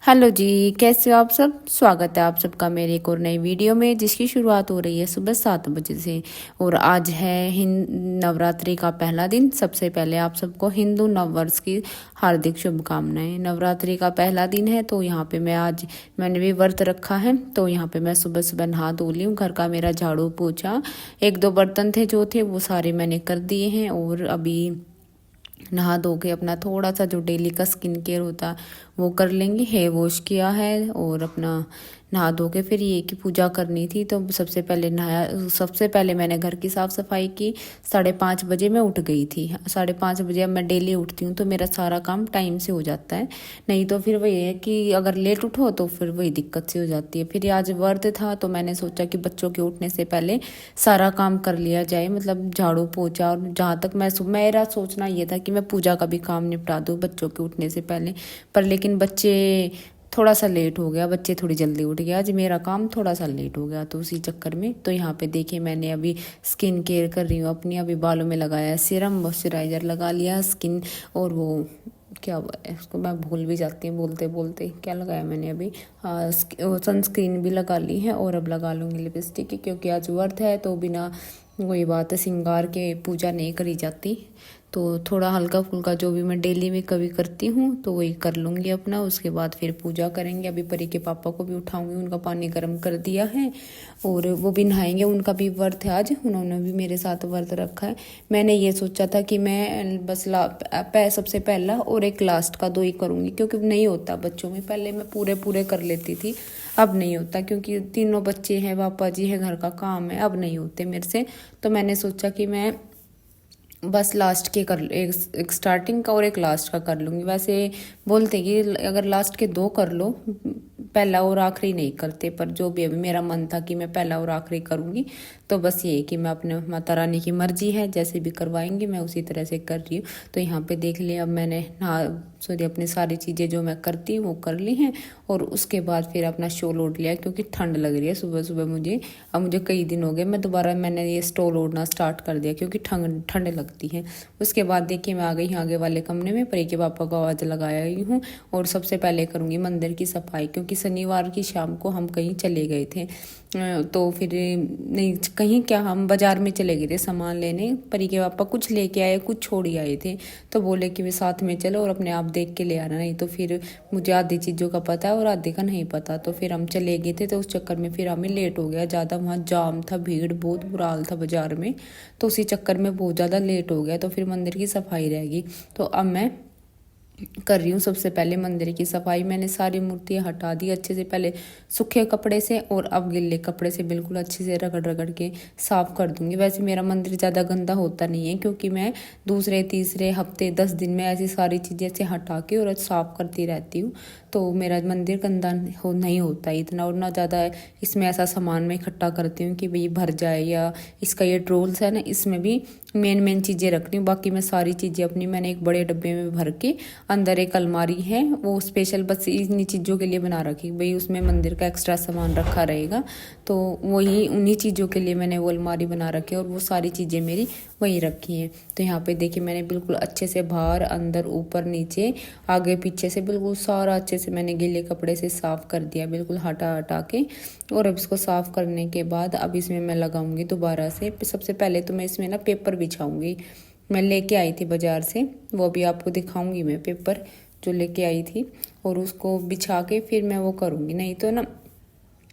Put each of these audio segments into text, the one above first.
Hello जी, कैसे हो आप सब। स्वागत है आप सबका मेरे एक और नई वीडियो में, जिसकी शुरुआत हो रही है सुबह 7 बजे से। और आज है नवरात्रि का पहला दिन। सबसे पहले आप सबको हिंदू नववर्ष की हार्दिक शुभकामनाएं। नवरात्रि का पहला दिन है तो यहाँ पे मैंने भी व्रत रखा है। तो यहाँ पे मैं सुबह सुबह नहा धो ली हूँ। घर का मेरा झाड़ू पोछा, एक दो बर्तन थे जो थे वो सारे मैंने कर दिए हैं। और अभी नहा धो के अपना थोड़ा सा जो डेली का स्किन केयर होता वो कर लेंगे। हेयर वॉश किया है और अपना नहा धो के फिर ये की पूजा करनी थी। तो सबसे पहले मैंने घर की साफ़ सफाई की। 5:30 बजे मैं उठ गई थी। 5:30 बजे अब मैं डेली उठती हूँ तो मेरा सारा काम टाइम से हो जाता है। नहीं तो फिर वही है कि अगर लेट उठो तो फिर वही दिक्कत सी हो जाती है। फिर आज व्रत था तो मैंने सोचा कि बच्चों के उठने से पहले सारा काम कर लिया जाए, मतलब झाड़ू पोछा। और जहाँ तक मेरा सोचना ये था कि मैं पूजा का भी काम निपटा दूँ बच्चों के उठने से पहले। पर लेकिन बच्चे थोड़ा सा लेट हो गया, बच्चे थोड़ी जल्दी उठ गया, आज मेरा काम थोड़ा सा लेट हो गया। तो उसी चक्कर में तो यहाँ पे देखिए मैंने अभी स्किन केयर कर रही हूँ अपनी। अभी बालों में लगाया सीरम, मॉइस्चराइजर लगा लिया स्किन। और वो क्या है उसको मैं भूल भी जाती हूँ बोलते बोलते, क्या लगाया मैंने अभी। सनस्क्रीन भी लगा ली है और अब लगा लूँगी लिपस्टिक, क्योंकि आज व्रत है तो बिना वही बात है श्रृंगार के पूजा नहीं करी जाती। तो थोड़ा हल्का फुल्का जो भी मैं डेली में कभी करती हूँ तो वही कर लूँगी अपना। उसके बाद फिर पूजा करेंगे। अभी परी के पापा को भी उठाऊंगी, उनका पानी गर्म कर दिया है और वो भी नहाएंगे। उनका भी व्रत है आज, उन्होंने भी मेरे साथ व्रत रखा है। मैंने ये सोचा था कि मैं बस सबसे पहला और एक लास्ट का 2 ही करूँगी, क्योंकि नहीं होता बच्चों में। पहले मैं पूरे पूरे कर लेती थी, अब नहीं होता क्योंकि तीनों बच्चे हैं, पापा जी है, घर का काम है, अब नहीं होते मेरे से। तो मैंने सोचा कि मैं बस लास्ट के कर एक स्टार्टिंग का और एक लास्ट का कर लूँगी। वैसे बोलते कि अगर लास्ट के 2 कर लो, पहला और आखिरी नहीं करते, पर जो भी अभी मेरा मन था कि मैं पहला और आखिरी करूँगी। तो बस ये कि मैं अपने माता रानी की मर्जी है, जैसे भी करवाएंगे मैं उसी तरह से कर रही हूँ। तो यहाँ पे देख लिया अब मैंने अपनी सारी चीज़ें जो मैं करती हूँ वो कर ली हैं। और उसके बाद फिर अपना शॉल ओढ़ लिया, क्योंकि ठंड लग रही है सुबह सुबह मुझे। अब मुझे कई दिन हो गए, मैंने ये स्टॉल ओढ़ना स्टार्ट कर दिया क्योंकि ठंड लगती है। उसके बाद देखिए मैं आ गई आगे वाले कमरे में, परी के पापा को आवाज़ लगाया ही हूँ। और सबसे पहले करूँगी मंदिर की सफाई, क्योंकि शनिवार की शाम को हम कहीं चले गए थे। तो फिर नहीं कहीं क्या, हम बाजार में चले गए थे सामान लेने। परी के पापा कुछ लेके आए, कुछ छोड़ ही आए थे। तो बोले कि वे साथ में चलो और अपने आप देख के ले आना, नहीं तो फिर मुझे आधी चीज़ों का पता है और आधे का नहीं पता। तो फिर हम चले गए थे, तो उस चक्कर में फिर हमें लेट हो गया ज़्यादा। वहाँ जाम था, भीड़ बहुत बुरा हाल था बाजार में। तो उसी चक्कर में बहुत ज़्यादा लेट हो गया। तो फिर मंदिर की सफाई रहेगी। तो अब मैं कर रही हूँ सबसे पहले मंदिर की सफाई। मैंने सारी मूर्तियाँ हटा दी अच्छे से, पहले सूखे कपड़े से और अब गिल्ले कपड़े से बिल्कुल अच्छे से रगड़ रगड़ के साफ़ कर दूंगी। वैसे मेरा मंदिर ज़्यादा गंदा होता नहीं है, क्योंकि मैं दूसरे तीसरे हफ्ते 10 दिन में ऐसी सारी चीज़ें ऐसे हटा के और साफ़ करती रहती हूँ। तो मेरा मंदिर गंदा नहीं होता इतना। और ना ज़्यादा इसमें ऐसा सामान मैं इकट्ठा करती हूँ कि भाई भर जाए, या इसका ये ड्रोल्स है ना, इसमें भी मेन चीज़ें रखती हूँ। बाकी मैं सारी चीज़ें अपनी मैंने एक बड़े डब्बे में भर के, अंदर एक अलमारी है वो स्पेशल बस इन्हीं चीज़ों के लिए बना रखी, भाई उसमें मंदिर का एक्स्ट्रा सामान रखा रहेगा। तो वही उन्हीं चीज़ों के लिए मैंने वो अलमारी बना रखी है और वो सारी चीज़ें मेरी वहीं रखी हैं। तो यहाँ पे देखिए मैंने बिल्कुल अच्छे से बाहर अंदर ऊपर नीचे आगे पीछे से बिल्कुल सारा अच्छे से मैंने गीले कपड़े से साफ़ कर दिया, बिल्कुल हटा हटा के। और अब इसको साफ़ करने के बाद अब इसमें मैं लगाऊंगी दोबारा से। सबसे पहले तो मैं इसमें ना पेपर बिछाऊंगी। मैं लेके आई थी बाज़ार से, वो भी आपको दिखाऊंगी मैं पेपर जो लेके आई थी। और उसको बिछा के फिर मैं वो करूँगी। नहीं तो ना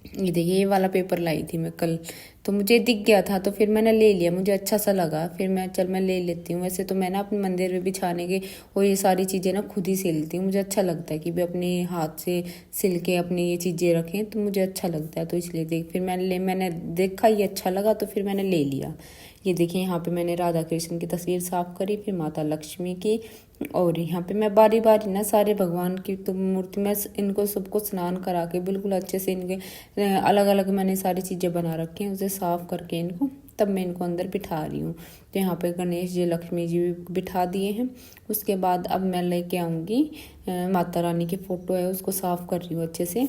ये देखिए ये वाला पेपर लाई थी मैं कल, तो मुझे दिख गया था तो फिर मैंने ले लिया, मुझे अच्छा सा लगा। फिर मैं ले लेती हूँ। वैसे तो मैं ना अपने मंदिर में बिछाने के और ये सारी चीज़ें ना खुद ही सिलती हूँ। मुझे अच्छा लगता है कि भी अपने हाथ से सिल के अपनी ये चीज़ें रखें, तो मुझे अच्छा लगता है। तो इसलिए फिर मैंने देखा ये अच्छा लगा तो फिर मैंने ले लिया। ये देखिए यहाँ पे मैंने राधा कृष्ण की तस्वीर साफ़ करी, फिर माता लक्ष्मी की। और यहाँ पे मैं बारी बारी ना सारे भगवान की तो मूर्ति में इनको सबको स्नान करा के बिल्कुल अच्छे से इनके अलग अलग मैंने सारी चीज़ें बना रखी हैं, उसे साफ़ करके इनको तब मैं इनको अंदर बिठा रही हूँ। तो यहाँ पे गणेश जी लक्ष्मी जी भी बिठा दिए हैं। उसके बाद अब मैं लेके आऊँगी माता रानी की फ़ोटो है उसको साफ़ कर रही हूँ अच्छे से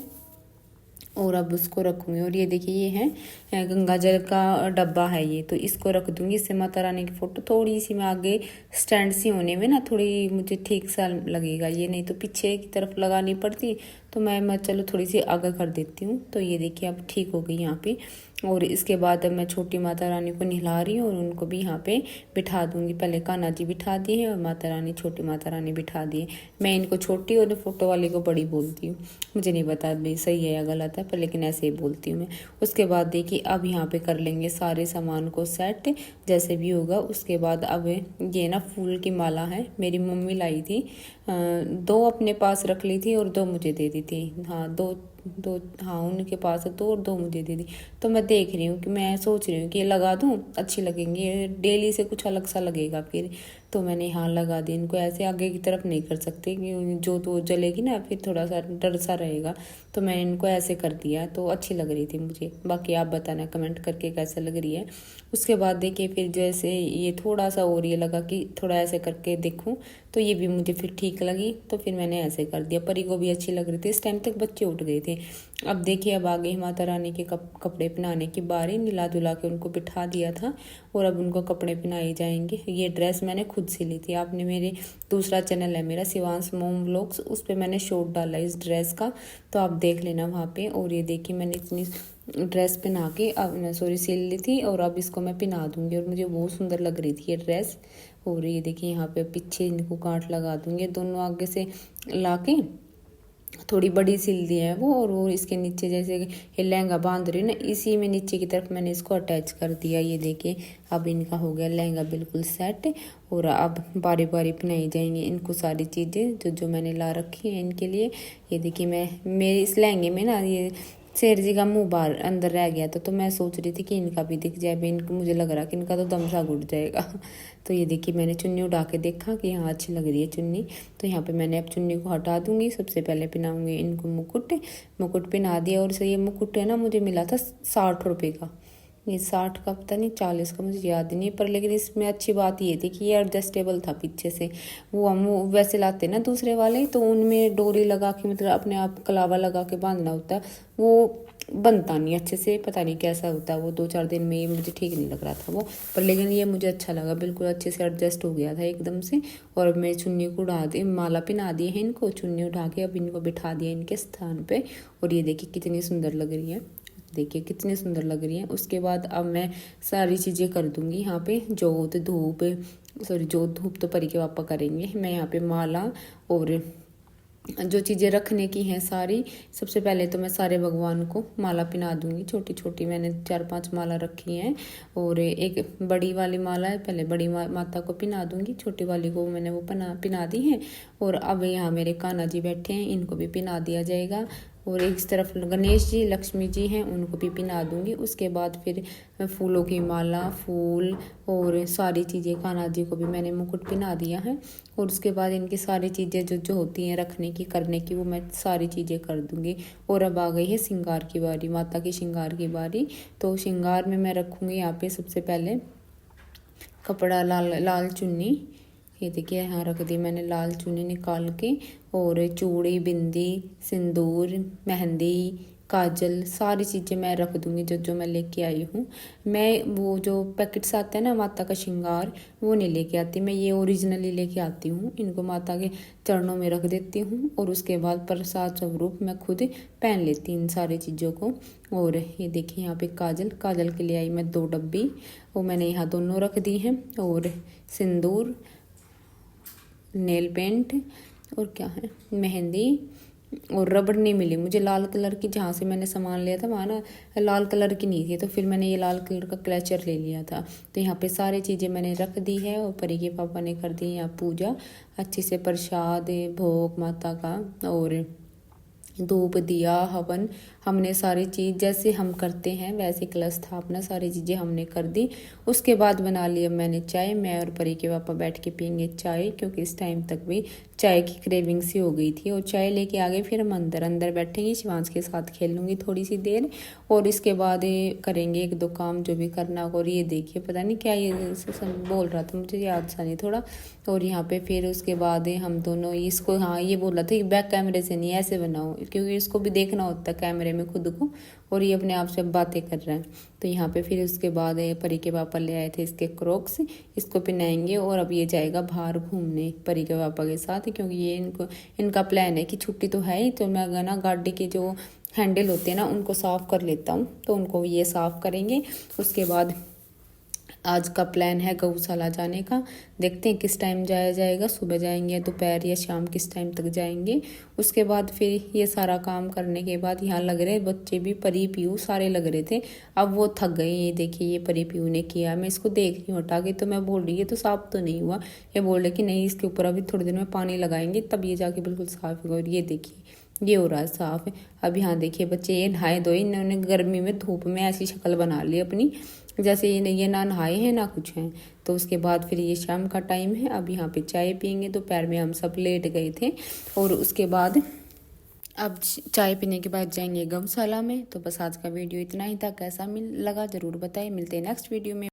और अब उसको रखूँगी। और ये देखिए ये है गंगा जल का डब्बा है ये, तो इसको रख दूँगी। इससे माता रानी की फ़ोटो थोड़ी सी मैं आगे स्टैंड सी होने में ना थोड़ी मुझे ठीक सा लगेगा ये, नहीं तो पीछे की तरफ लगानी पड़ती। तो तो मैं चलो थोड़ी सी आगे कर देती हूँ। तो ये देखिए अब ठीक हो गई यहाँ पे। और इसके बाद अब मैं छोटी माता रानी को नहला रही हूँ और उनको भी यहाँ पे बिठा दूंगी। पहले कान्हा जी बिठा दिए हैं और माता रानी, छोटी माता रानी बिठा दिए। मैं इनको छोटी और फोटो वाली को बड़ी बोलती हूँ, मुझे नहीं पता भाई सही है या गलत है, पर लेकिन ऐसे ही बोलती हूँ मैं। उसके बाद देखिए अब यहाँ पे कर लेंगे सारे सामान को सेट जैसे भी होगा। उसके बाद अब ये ना फूल की माला है, मेरी मम्मी लाई थी, 2 अपने पास रख ली थी और 2 मुझे दे दी थी। हाँ 2 हाँ उनके पास है 2 और 2 मुझे दे दी। तो मैं देख रही हूँ कि मैं सोच रही हूँ कि ये लगा दूँ, अच्छी लगेंगी, डेली से कुछ अलग सा लगेगा फिर। तो मैंने यहाँ लगा दी इनको। ऐसे आगे की तरफ नहीं कर सकते कि जो तो जलेगी ना, फिर थोड़ा सा डर सा रहेगा। तो मैंने इनको ऐसे कर दिया, तो अच्छी लग रही थी मुझे। बाकी आप बताना कमेंट करके कैसे लग रही है। उसके बाद देखिए फिर जैसे ये थोड़ा सा और ये लगा कि थोड़ा ऐसे करके देखूं, तो ये भी मुझे फिर ठीक लगी, तो फिर मैंने ऐसे कर दिया। परी को भी अच्छी लग रही थी। इस टाइम तक बच्चे उठ गए थे। अब देखिए अब आ गई माता रानी के कपड़े पहनाने की बारी। मिला जुला के उनको बिठा दिया था और अब उनको कपड़े पहनाए जाएंगे। ये ड्रेस मैंने खुद से ली थी। आपने मेरे दूसरा चैनल है मेरा शिवांश मोम व्लॉग्स, उस पर मैंने शॉर्ट डाला इस ड्रेस का, तो आप देख लेना वहाँ पे। और ये देखिए मैंने इतनी ड्रेस पहना के अब सिल ली थी और अब इसको मैं पहना दूंगी और मुझे बहुत सुंदर लग रही थी ये ड्रेस। और ये देखिए यहाँ पे पीछे इनको गांठ लगा दूंगी, दोनों आगे से ला के थोड़ी बड़ी सिल दी है वो इसके नीचे जैसे ये लहंगा बांध रही है ना, इसी में नीचे की तरफ मैंने इसको अटैच कर दिया। ये देखिए अब इनका हो गया लहंगा बिल्कुल सेट। और अब बारी बारी पहनाई जाएंगी इनको सारी चीज़ें जो मैंने ला रखी है इनके लिए। ये देखिए मेरे इस लहंगे में ना ये शेर जी का मुंह बाहर अंदर रह गया था, तो मैं सोच रही थी कि इनका भी दिख जाए। इनको मुझे लग रहा कि इनका तो दम सा घुट जाएगा। तो ये देखिए मैंने चुन्नी उड़ा के देखा कि हाँ अच्छी लग रही है चुन्नी। तो यहाँ पे मैंने अब चुन्नी को हटा दूंगी। सबसे पहले पहनाऊंगी इनको मुकुट पहना दिया। और ये मुकुट है ना मुझे मिला था 60 रुपये का। ये 60 का पता नहीं 40 का मुझे याद नहीं, पर लेकिन इसमें अच्छी बात ये थी कि ये एडजस्टेबल था पीछे से। वो वैसे लाते ना दूसरे वाले, तो उनमें डोरी लगा के मतलब अपने आप कलावा लगा के बांधना होता है, वो बनता नहीं अच्छे से, पता नहीं कैसा होता है वो। 2-4 दिन में ये मुझे ठीक नहीं लग रहा था वो, पर लेकिन ये मुझे अच्छा लगा, बिल्कुल अच्छे से एडजस्ट हो गया था एकदम से। और अब मैं चुन्नी को उड़ा दी, माला पहना दी है इनको, चुन्नी उठा के अब इनको बिठा दिया इनके स्थान पे। और ये देखिए कितनी सुंदर लग रही है, देखिए कितनी सुंदर लग रही है। उसके बाद अब मैं सारी चीज़ें कर दूंगी यहाँ पे, जोत धूप तो परी के पापा करेंगे। मैं यहाँ पे माला और जो चीज़ें रखने की हैं सारी, सबसे पहले तो मैं सारे भगवान को माला पहना दूंगी। छोटी छोटी मैंने 4-5 माला रखी हैं और एक बड़ी वाली माला है, पहले बड़ी माता को पहना दूंगी, छोटी वाली को मैंने वो पहना दी है। और अब यहाँ मेरे कान्हा जी बैठे हैं, इनको भी पहना दिया जाएगा। और एक तरफ गणेश जी लक्ष्मी जी हैं, उनको भी पहना दूंगी। उसके बाद फिर फूलों की माला, फूल और सारी चीज़ें, कान्हा जी को भी मैंने मुकुट पहना दिया है। और उसके बाद इनकी सारी चीज़ें जो होती हैं रखने की करने की, वो मैं सारी चीज़ें कर दूंगी। और अब आ गई है श्रृंगार की बारी, माता की श्रृंगार की बारी। तो श्रृंगार में मैं रखूँगी यहाँ पे सबसे पहले कपड़ा, लाल चुन्नी। ये देखिए यहाँ रख दी मैंने लाल चुन्नी निकाल के। और चूड़ी, बिंदी, सिंदूर, मेहंदी, काजल, सारी चीज़ें मैं रख दूँगी जो मैं लेके आई हूँ। मैं वो जो पैकेट्स आते हैं ना माता का श्रृंगार, वो नहीं लेके आती, मैं ये ओरिजिनली लेके आती हूँ। इनको माता के चरणों में रख देती हूँ और उसके बाद प्रसाद स्वरूप मैं खुद पहन लेती हूँ इन सारी चीज़ों को। और ये देखिए यहाँ पे काजल के लिए आई मैं 2 डब्बी, वो मैंने यहाँ दोनों रख दी हैं। और सिंदूर, नेल पेंट और क्या है, मेहंदी। और रबड़ नहीं मिली मुझे लाल कलर की, जहाँ से मैंने सामान लिया था वहाँ ना लाल कलर की नहीं थी, तो फिर मैंने ये लाल कलर का क्लचर ले लिया था। तो यहाँ पे सारी चीज़ें मैंने रख दी है। और परी के पापा ने कर दी यहाँ पूजा अच्छी से, प्रसाद, भोग माता का और धूप, दिया, हवन, हमने सारी चीज़ जैसे हम करते हैं वैसे कलश स्थापना सारी चीज़ें हमने कर दी। उसके बाद बना लिया मैंने चाय। मैं और परी के पापा बैठ के पियेंगे चाय, क्योंकि इस टाइम तक भी चाय की क्रेविंग सी हो गई थी। और चाय लेके आ गए, फिर हम अंदर बैठेंगे, शिवांश के साथ खेल लूँगी थोड़ी सी देर। और इसके बाद करेंगे 1-2 काम जो भी करना होगा। और ये देखिए पता नहीं क्या ये बोल रहा था, मुझे याद सा नहीं थोड़ा। और यहाँ पे फिर उसके बाद हम दोनों इसको, हाँ ये बोल रहा था कि बैक कैमरे से नहीं ऐसे बनाओ, क्योंकि इसको भी देखना होता है कैमरे में में खुद को, और ये अपने आप से बातें कर रहा है। तो यहाँ पे फिर उसके बाद परी के पापा ले आए थे इसके क्रॉक्स, इसको पहनाएंगे और अब ये जाएगा बाहर घूमने परी के पापा के साथ, क्योंकि ये इनका प्लान है कि छुट्टी तो है ही, तो मैं अगर ना गाड़ी के जो हैंडल होते हैं ना उनको साफ़ कर लेता हूँ, तो उनको ये साफ़ करेंगे। उसके बाद आज का प्लान है गौशाला जाने का, देखते हैं किस टाइम जाया जाएगा, सुबह जाएंगे दोपहर या शाम किस टाइम तक जाएंगे। उसके बाद फिर ये सारा काम करने के बाद यहाँ लग रहे बच्चे भी, परी पीयू सारे लग रहे थे, अब वो थक गए। ये देखिए ये परी पीयू ने किया, मैं इसको देख रही हूँ हटा के, तो मैं बोल रही है तो साफ तो नहीं हुआ, ये बोल रहे कि नहीं इसके ऊपर अभी थोड़ी देर में पानी लगाएंगे तब ये जाके बिल्कुल साफ होगा। और ये देखिए ये हो रहा है साफ है। अब यहाँ देखिए बच्चे ये नहाए धोए, इन्होंने गर्मी में धूप में ऐसी शक्ल बना ली अपनी, जैसे ये ना नहाए हैं ना कुछ हैं। तो उसके बाद फिर ये शाम का टाइम है, अब यहाँ पे चाय पियेंगे। दोपहर में हम सब लेट गए थे, और उसके बाद अब चाय पीने के बाद जाएंगे गौशाला में। तो बस आज का वीडियो इतना ही था, कैसा लगा ज़रूर बताइए, मिलते हैं नेक्स्ट वीडियो में।